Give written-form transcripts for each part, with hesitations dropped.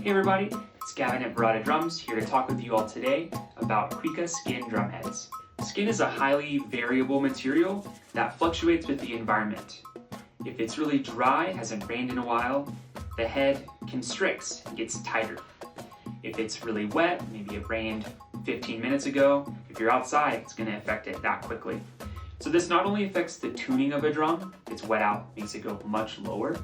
Hey everybody, it's Gavin at Barada Drums here to talk with you all today about Cuica skin drum heads. Skin is a highly variable material that fluctuates with the environment. If it's really dry, hasn't rained in a while, the head constricts, gets tighter. If it's really wet, maybe it rained 15 minutes ago, if you're outside, it's going to affect it that quickly. So this not only affects the tuning of a drum, it's wet out, makes it go much lower.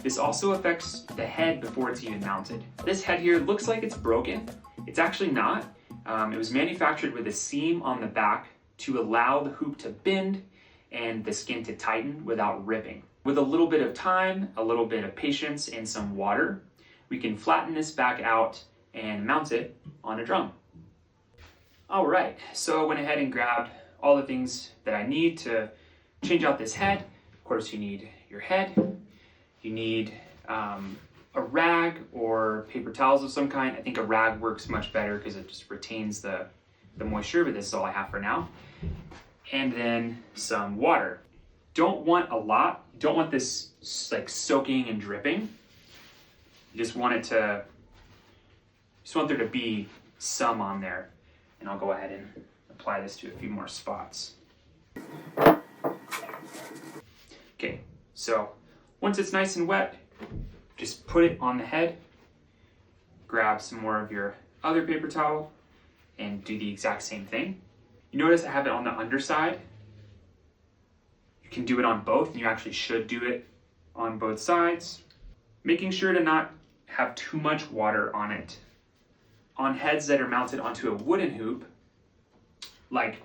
This also affects the head before it's even mounted. This head here looks like it's broken. It's actually not. It was manufactured with a seam on the back to allow the hoop to bend and the skin to tighten without ripping. With a little bit of time, a little bit of patience, and some water, we can flatten this back out and mount it on a drum. All right, so I went ahead and grabbed all the things that I need to change out this head. Of course, you need your head. You need a rag or paper towels of some kind. I think a rag works much better because it just retains the moisture, but this is all I have for now. And then some water. Don't want a lot. You don't want this like soaking and dripping. You just want there to be some on there. And I'll go ahead and apply this to a few more spots. Okay, so once it's nice and wet, just put it on the head, grab some more of your other paper towel, and do the exact same thing. You notice I have it on the underside. You can do it on both, and you actually should do it on both sides. Making sure to not have too much water on it. On heads that are mounted onto a wooden hoop, like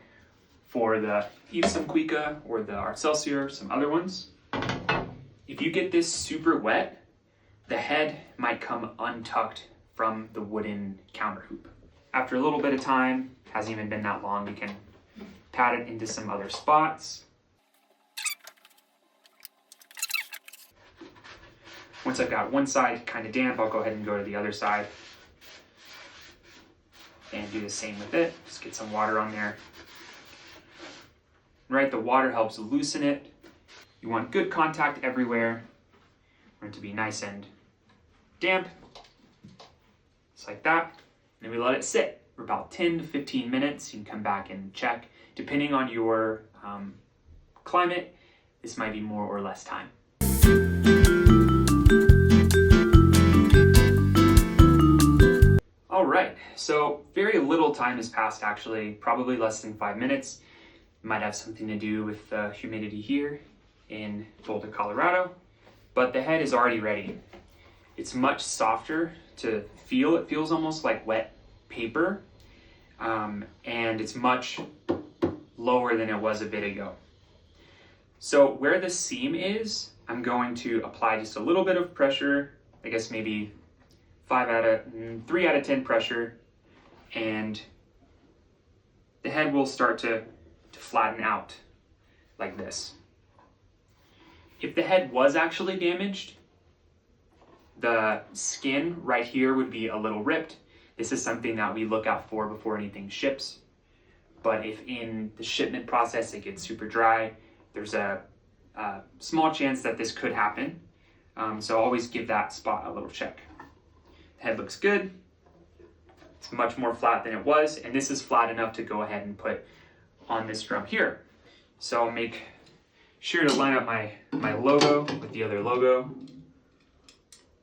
for the some Cuica or the Arcelsior, some other ones, if you get this super wet, the head might come untucked from the wooden counter hoop. After a little bit of time, hasn't even been that long, we can pat it into some other spots. Once I've got one side kind of damp, I'll go ahead and go to the other side and do the same with it. Just get some water on there. Right, the water helps loosen it. You want good contact everywhere. Want it to be nice and damp, just like that. And then we let it sit for about 10 to 15 minutes. You can come back and check. Depending on your climate, this might be more or less time. All right, so very little time has passed actually, probably less than 5 minutes. It might have something to do with the humidity here in Boulder, Colorado, but the head is already ready. It's much softer to feel. It feels almost like wet paper, and it's much lower than it was a bit ago. So where the seam is, I'm going to apply just a little bit of pressure, I guess maybe 3 out of 10 pressure, and the head will start to flatten out like this. If the head was actually damaged, the skin right here would be a little ripped. This is something that we look out for before anything ships. But if in the shipment process it gets super dry, there's a small chance that this could happen. So always give that spot a little check. The head looks good. It's much more flat than it was, and this is flat enough to go ahead and put on this drum here. So I'll make sure to line up my logo with the other logo.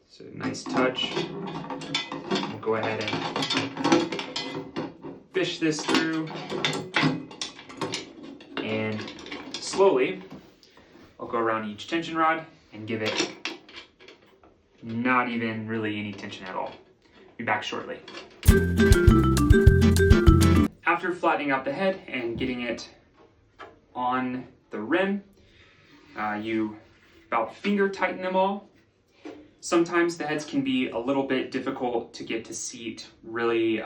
So nice touch. We'll go ahead and fish this through, and slowly I'll go around each tension rod and give it not even really any tension at all. Be back shortly. After flattening out the head and getting it on the rim, you about finger tighten them all. Sometimes the heads can be a little bit difficult to get to seat really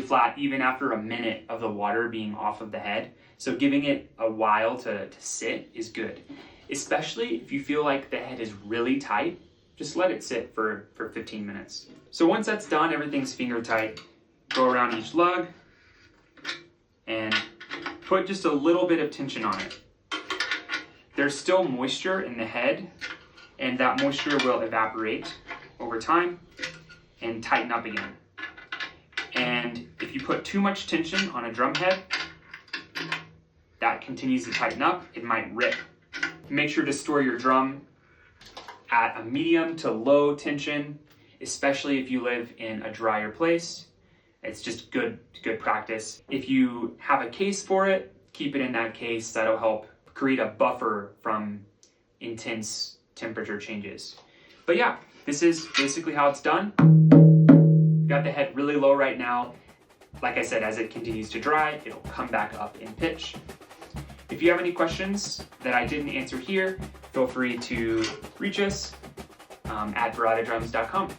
flat even after a minute of the water being off of the head. So giving it a while to sit is good. Especially if you feel like the head is really tight, just let it sit for 15 minutes. So once that's done, everything's finger tight, go around each lug and put just a little bit of tension on it. There's still moisture in the head, and that moisture will evaporate over time and tighten up again. And if you put too much tension on a drum head, that continues to tighten up, it might rip. Make sure to store your drum at a medium to low tension, especially if you live in a drier place. It's just good practice. If you have a case for it, keep it in that case. That'll help create a buffer from intense temperature changes. But yeah, this is basically how it's done. You've got the head really low right now. Like I said, as it continues to dry, it'll come back up in pitch. If you have any questions that I didn't answer here, feel free to reach us at baradadrums.com.